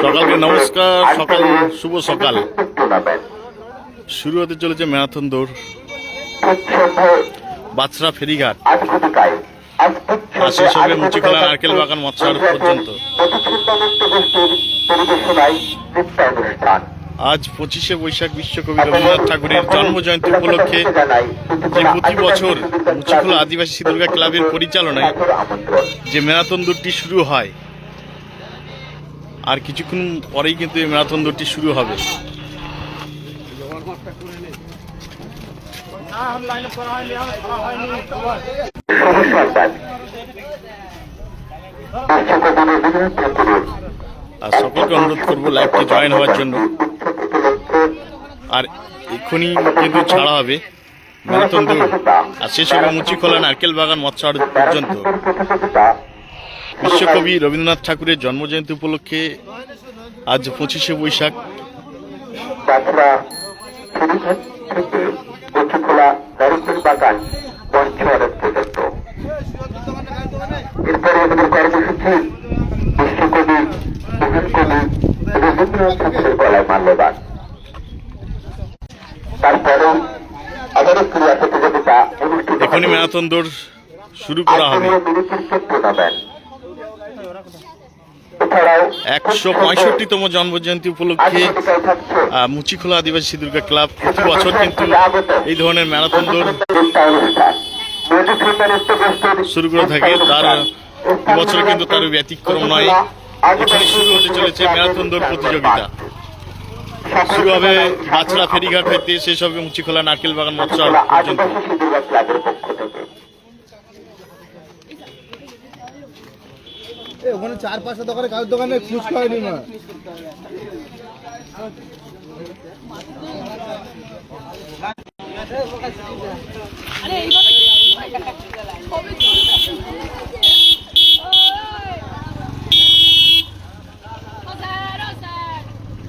সকালকে নমস্কার। সকাল শুভ সকাল। শুরু হতে চলেছে ম্যারাথন দৌড় বাছড়া ফেরিঘাট, আর শেষ হবে মুচিখোলা নারকেল বাগান মৎস্যাড় পর্যন্ত। আজ 25শে বৈশাখ বিশ্বকবি রবীন্দ্রনাথ ঠাকুরের জন্মজয়ন্তী উপলক্ষে যে প্রতি বছর মুচিখোলা আদিবাসী শীতলগা ক্লাবের পরিচালনায় যে ম্যারাথন দৌড়টি শুরু হয়, আর কিছুক্ষণ পরেই কিন্তু এই ম্যারাথন দৌড়টি শুরু হবে। আর সকলকে অনুরোধ করবো লাইভটি জয়েন হওয়ার জন্য। আর এক্ষুনি কিন্তু ছাড়া হবে ম্যারাথন দৌড়, আর শেষ হবে মুচিখোলা নারকেল বাগান মৎস্যাড় পর্যন্ত। বিশ্বকবি রবীন্দ্রনাথ ঠাকুরের জন্মজয়ন্তী উপলক্ষে আজ 25শে বৈশাখ এরপরে আমাদের কর্মসূচি বিশ্বকবি মহান কবি রবীন্দ্রনাথ ঠাকুরের গলায় মাল্যদান। তারপরে আমাদের ক্রীড়া প্রতিযোগিতা অনুষ্ঠিত। এখনই ম্যারাথন দৌড় শুরু করা হবে। 165তম জন্মজয়ন্তী উপলক্ষে মুচিখোলা আদিবাসী শীতলগা ক্লাব প্রতি বছর কিন্তু এই ধরনের ম্যারাথন দৌড় শুরু করে থাকে। তার বছর কিন্তু তার ব্যতিক্রম নয়। এখানে শুরু হতে চলেছে ম্যারাথন দৌড় প্রতিযোগিতা। শুরু হবে বাছড়া ফেরিঘাট হইতে, শেষ হবে মুচিখোলা নারকেল বাগান মৎস্যাড় পর্যন্ত। ওখানে 4-5টা দোকানে কারোর দোকানে ফুচকা হয়নি না।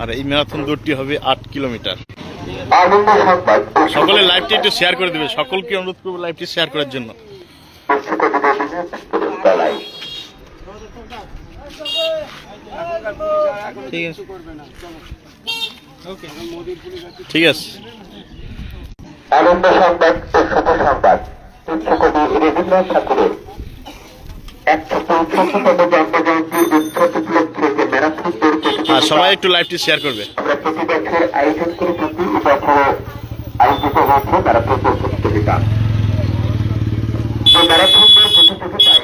আর এই ম্যারাথন দৌড়টি হবে 8 কিলোমিটার। সকলে লাইভটি একটু শেয়ার করে দেবে। সকলকে অনুরোধ করবো লাইভটি শেয়ার করার জন্য। ঠিক আছে। আনন্দ সংবাদ ও শুভ সংবাদ। বিশ্বকবি রবীন্দ্রনাথ ঠাকুরের 165তম জন্মজয়ন্তী উৎসব উপলক্ষে যে ম্যারাথন দৌড় সবাই একটু লাইভটি শেয়ার করবে। আমরা প্রতি বছর আয়োজন করে থাকি। এবছরও আয়োজিত হয়েছে ম্যারাথন দৌড় প্রতিযোগিতা। এই ম্যারাথন দৌড় প্রতিযোগিতায়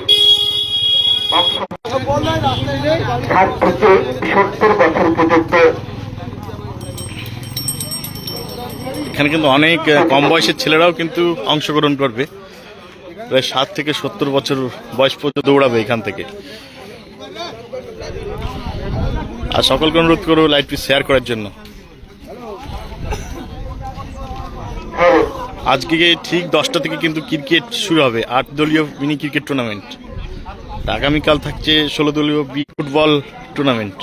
60 থেকে 70 বছর পর্যন্ত। এখানে কিন্তু অনেক কম বয়সের ছেলেরাও কিন্তু অংশগ্রহণ করবে। প্রায় 60 থেকে 70 বছর বয়স পর্যন্ত দৌড়াবে এখান থেকে। আর সকলকে অনুরোধ করবো লাইভটি শেয়ার করার জন্য। আজকে ঠিক 10টা থেকে কিন্তু ক্রিকেট শুরু হবে, 8 দলীয় মিনি ক্রিকেট টুর্নামেন্ট। আগামীকাল থাকছে 16 দলীয় ফুটবল টুর্নামেন্ট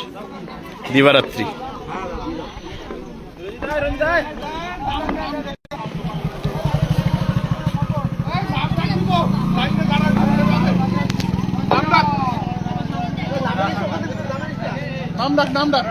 দিবারাত্রি। নাম ডাক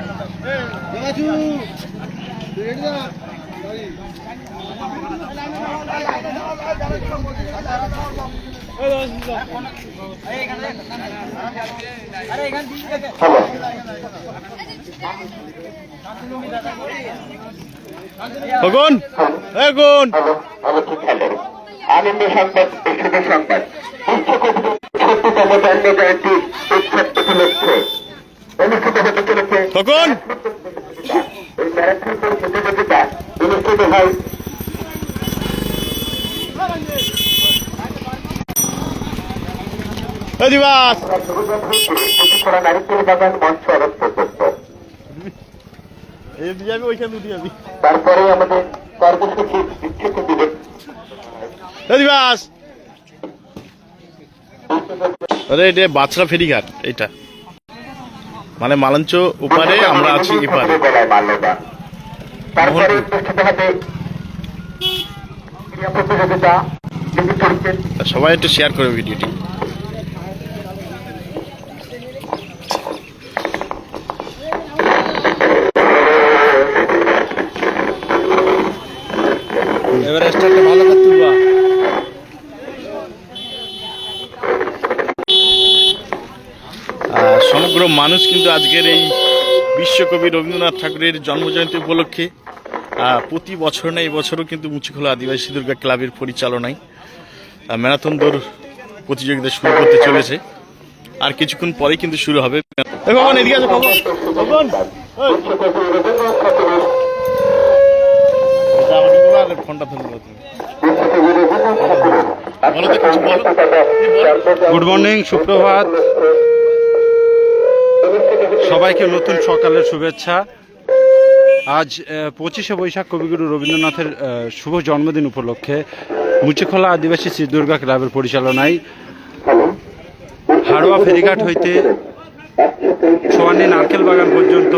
কখন এখন আনন্দ সংবাদ ও শুভ সংবাদ। বিশ্বকবির 70তম জন্মজয়ন্তী উৎসব উপলক্ষে অনুষ্ঠিত হতে চলেছে কখন এই ম্যারাথন দৌড় প্রতিযোগিতা অনুষ্ঠিত হয় মুচিখোলা নারকেল বাগান মৎস্যাড় পর্যন্ত। তারপরে আমাদের কর্মসূচি বিশ্বকবি বাছড়া ফেরিঘাট, এটা মানে মালঞ্চ ওপারে, আমরা আছি এপারে। তারপরে অনুষ্ঠিত হবে ক্রীড়া প্রতিযোগিতা। সবাই একটু শেয়ার করবে ভিডিওটি। এবারে স্টারটা ভালো করে তুলবা। সমগ্র মানুষ কিন্তু আজকের এই বিশ্বকবি রবীন্দ্রনাথ ঠাকুরের জন্মজয়ন্তী উপলক্ষে প্রতি বছর না এই বছরও কিন্তু মুচিখোলা আদিবাসী দুর্গা ক্লাবের পরিচালনায় ম্যারাথন দৌড় প্রতিযোগিতা শুরু করতে চলেছে। আর কিছুক্ষণ পরেই কিন্তু শুরু হবে। এদিকে আছে ফোনটা ফেলবো তুমি। বলো তো কিছু বলো। গুড মর্নিং, সুপ্রভাত, সবাইকে নতুন সকালের শুভেচ্ছা। আজ 25শে বৈশাখ কবিগুরু রবীন্দ্রনাথের শুভ জন্মদিন উপলক্ষে মুচিখোলা আদিবাসী শ্রী দুর্গা ক্লাবের পরিচালনায় হাড়োয়া ফেরিঘাট হইতে সোয়ানি নারকেল বাগান পর্যন্ত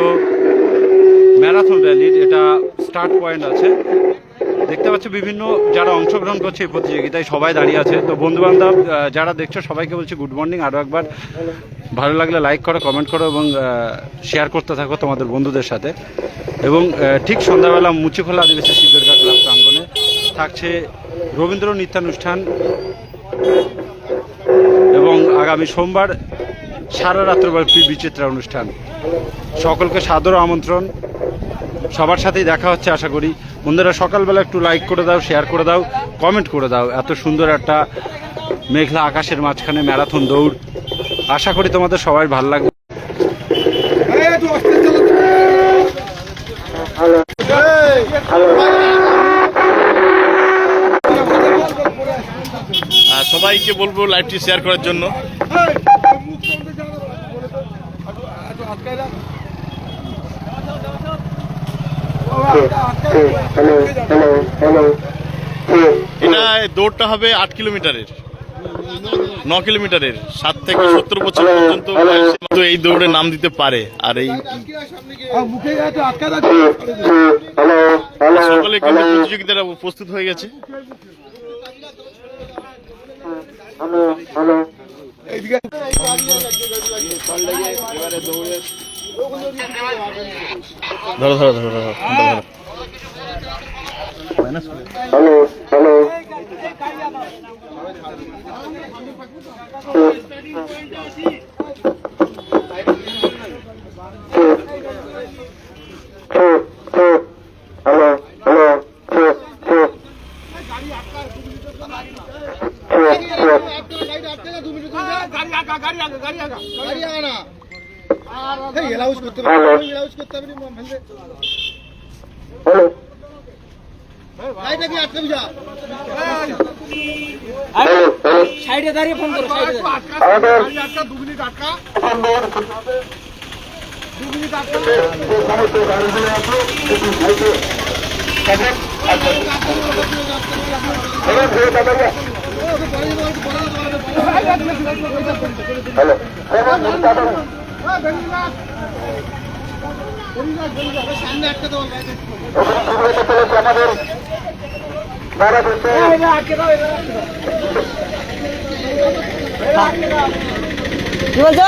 ম্যারাথন র্যালির এটা স্টার্ট পয়েন্ট আছে। দেখতে পাচ্ছ বিভিন্ন যারা অংশগ্রহণ করছে এই প্রতিযোগিতায় সবাই দাঁড়িয়ে আছে। তো বন্ধুবান্ধব যারা দেখছো সবাইকে বলছি গুড মর্নিং। আরও একবার ভালো লাগলে লাইক করো, কমেন্ট করো এবং শেয়ার করতে থাকো তোমাদের বন্ধুদের সাথে। এবং ঠিক সন্ধ্যাবেলা মুচিখোলা আদিবাসী শ্রী দুর্গা ক্লাব প্রাঙ্গণে থাকছে রবীন্দ্র নৃত্যানুষ্ঠান এবং আগামী সোমবার সারা রাত্রব্যাপী বিচিত্রা অনুষ্ঠান। সকলকে সাদর আমন্ত্রণ, সবার সাথেই দেখা হচ্ছে আশা করি। বন্ধুরা সকালবেলা একটু লাইক করে দাও, শেয়ার করে দাও, কমেন্ট করে দাও। এত সুন্দর একটা মেঘলা আকাশের মাঝখানে ম্যারাথন দৌড়, আশা করি তোমাদের সবাই ভালো লাগবে। সবাইকে বলবো লাইভটি শেয়ার করার জন্য। এটা দৌড়টা হবে 8 কিলোমিটারের, 9 কিলোমিটারের। 7 থেকে 70 বছর পর্যন্ত এই দৌড়ে নাম দিতে পারে। আর এই সকলে কিন্তু প্রতিযোগিতাটা প্রস্তুত হয়ে গেছে। ধরো ধরো ধরো ধরো হ্যালো হ্যালো সাইডে দাঁড়িয়ে ফোন করো, সাইডে কি বলছো?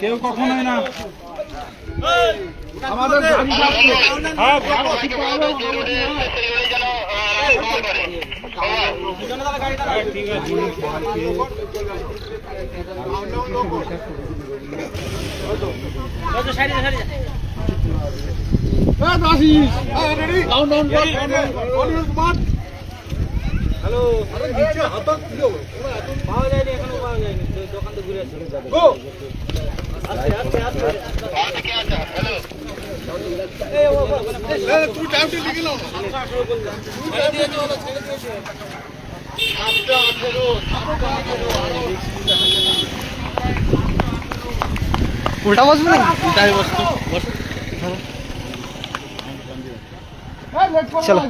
কেউ কখনোই না। হ্যালো, পাওয়া যায়নি, এখনো পাওয়া যায়নি, দোকান তো ঘুরে আসছে। উল্টা বসবে, উল্টাই বসতো। চলো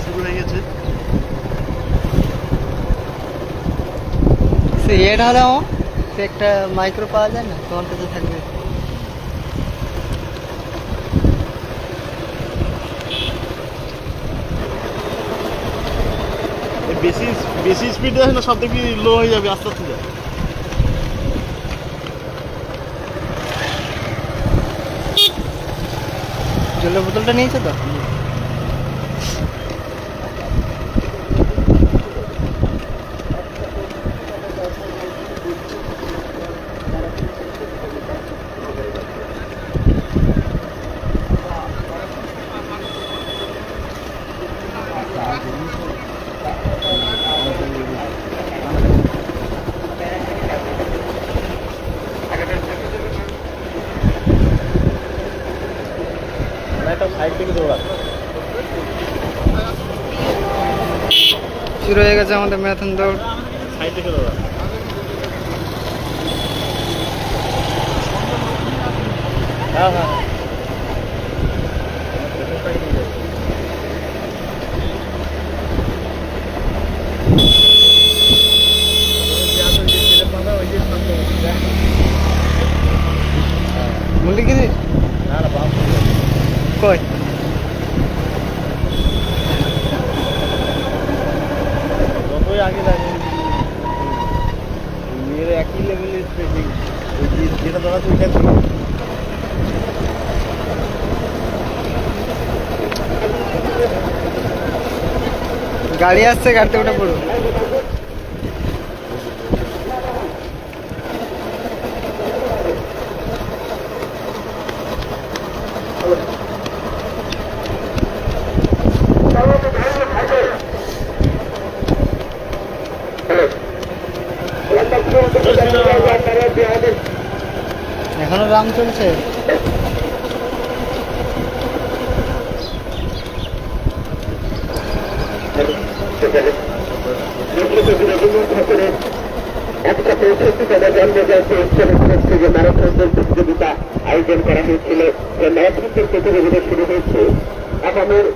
শুরু হয়ে গেছে। এটা হলে একটা মাইক্রো পাওয়া যায় না, তোমার কাছে থাকবে। বেশি বেশি স্পিডে আছে না, সব দেখবি লো হয়ে যাবে আস্তে আস্তে যায়। জলের বোতলটা নিয়েছো তো? শুরু হয়ে গেছে আমাদের ম্যারাথন দৌড়। সাইড থেকে দৌড়া। হ্যাঁ হ্যাঁ বললি কি কই যতই আগে লাগে মেয়ের একই লেভেলের স্পেসিং, যেটা ধরা তুই গেছে। গাড়ি আসছে, গাড়িতে উঠে পড়ো। এখনো রাম চলছে। একটা 65তম জন্মজয়ন্তী উৎসব উপলক্ষে যে ম্যারাথন প্রতিযোগিতা আয়োজন করা হয়েছিল, যে ম্যারাথন প্রতিযোগিতা শুরু হয়েছে। আগামীর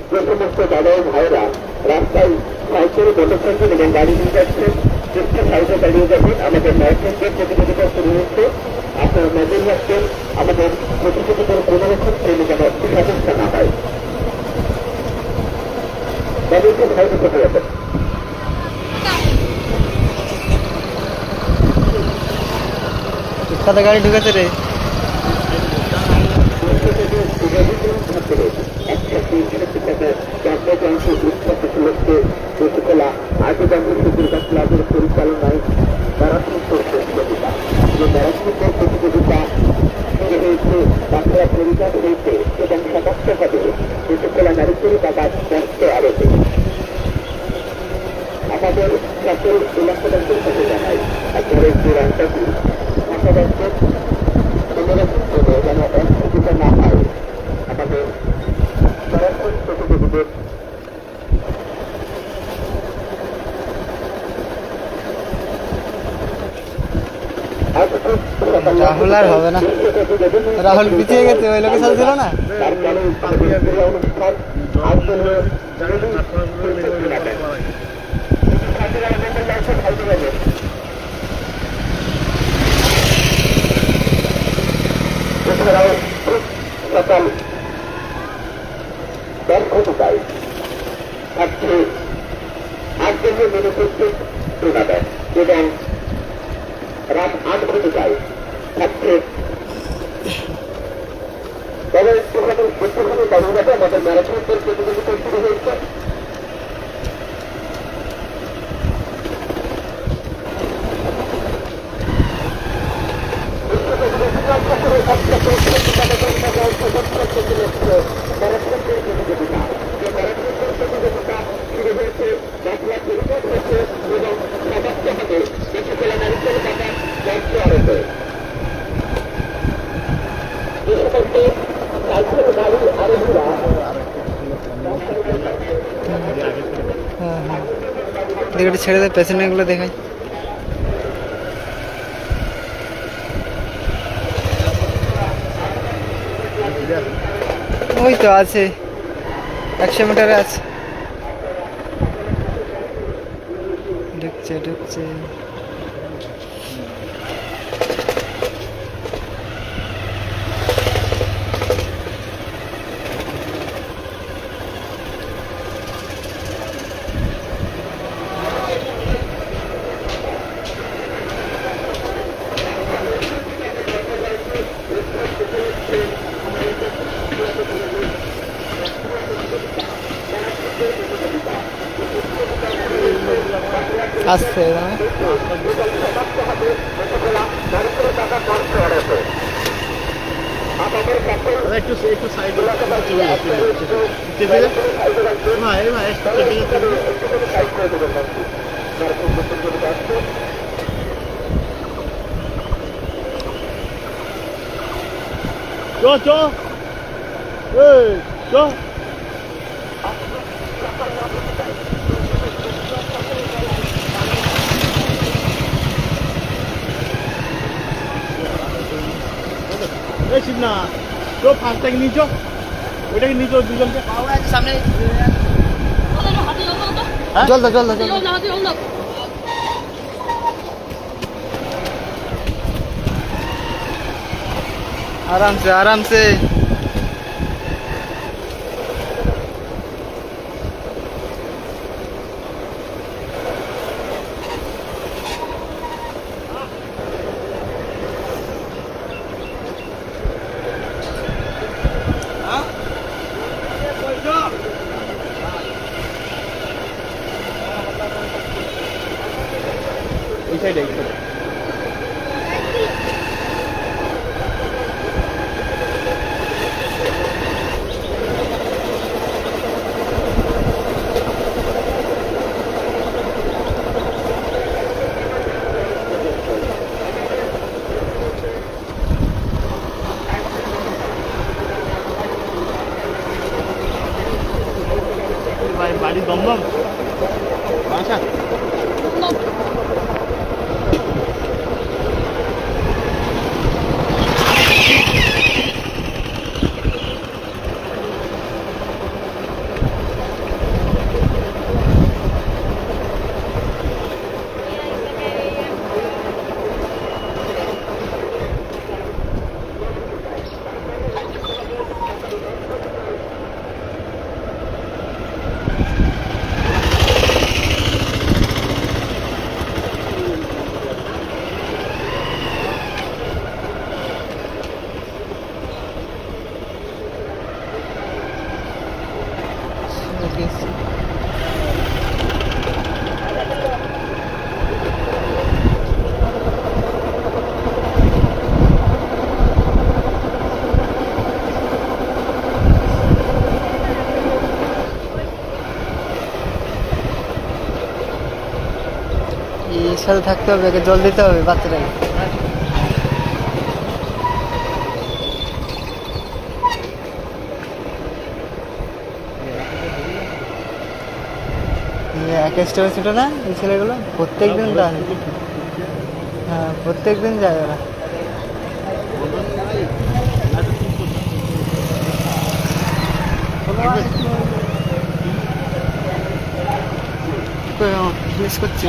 যে সমস্ত দাদা ও ভাইরা রাস্তায় সাইকেল, মোটরসাইকেল এবং গাড়ি নিয়ে যাচ্ছেন, চেষ্টা সাইকেল চালিয়ে যাবেন। আমাদের ম্যারাথন প্রতিযোগিতা শুরু হয়েছে, আপনারা নজর রাখবেন আমাদের প্রতিযোগিতার কোনো রকম ট্রেনে যেন সমস্যা না হয়। তাদেরকে ভয় দিতে হবে। কত গাড়ি ঢুকেছে রে? পরিচালনায় ম্যারাথন প্রতিযোগিতা, যে ম্যারাথন প্রতিযোগিতা শুরু হয়েছে, বাংলা পরিচাল হয়েছে এবং সমস্তভাবে ত্রিপুরা নারীপুরি বাগান মঞ্চ আলোতে আমাদের সকল এলাকাবাসীর কাছে জানাই আপনাদের যে রাস্তাটি আশাবাসীর কোনোরকম করে যেন অসুবিধা না হয়। আমাদের ম্যারাথন প্রতিযোগীদের রাহুল আর হবে না, রাহুল পিছিয়ে গেছে, ওই লোকের সাথে ছিল না। এছাড়াও সকাল ব্যর্থতায় থাকছে 8 জনের মনোপ্রস্তুত টুর্নামেন্ট এবং রাত 8 ঘটিকায় থাকছে। তবে একটুখানি দাঁড়িয়ে যাবে, আমাদের ম্যারাথন প্রতিযোগিতা শুরু হয়েছে। উপলক্ষে ম্যারাথনের প্রতিযোগিতা। যে ম্যারাথনের প্রতিযোগিতা শুরু হয়েছে বাংলা পরিবার হয়েছে এবং সমাপ্ত হবে বিশ্বকলা নারকেল বাগান মঞ্চ আরোপে। যে সমস্ত সাইকেল গাড়ি আরোহীরা হ্যাঁ হ্যাঁ দেখে ছেড়ে দেয়, পেছনেগুলো দেখাই। ওই তো আছে, 100 মিটারে আছে। ঢুকছে ঢুকছে। আসছে এখানে। একটু একটু সাইডে চলে যাচ্ছে, চেপে যাচ্ছে না, এই না একটু চেপে যাচ্ছে। চ চ এই চ। এই শিবনা তো ফাঁকটাকে নিচ, ওইটাকে নিচ দুজনকে সামনে জল দাও জল দাও জল দাও। आराम से आराम से। এই সাইডে এই সাইডে বাড়ি দমদম আচ্ছা। এর সাথে থাকতে হবে, একে জল দিতে হবে বাচ্চাটাকে। এক স্টেপে ছোটো না এই ছেলেগুলো, প্রত্যেক দিন যায়। হ্যাঁ প্রত্যেক দিন যায় ওরা। মিস করছি।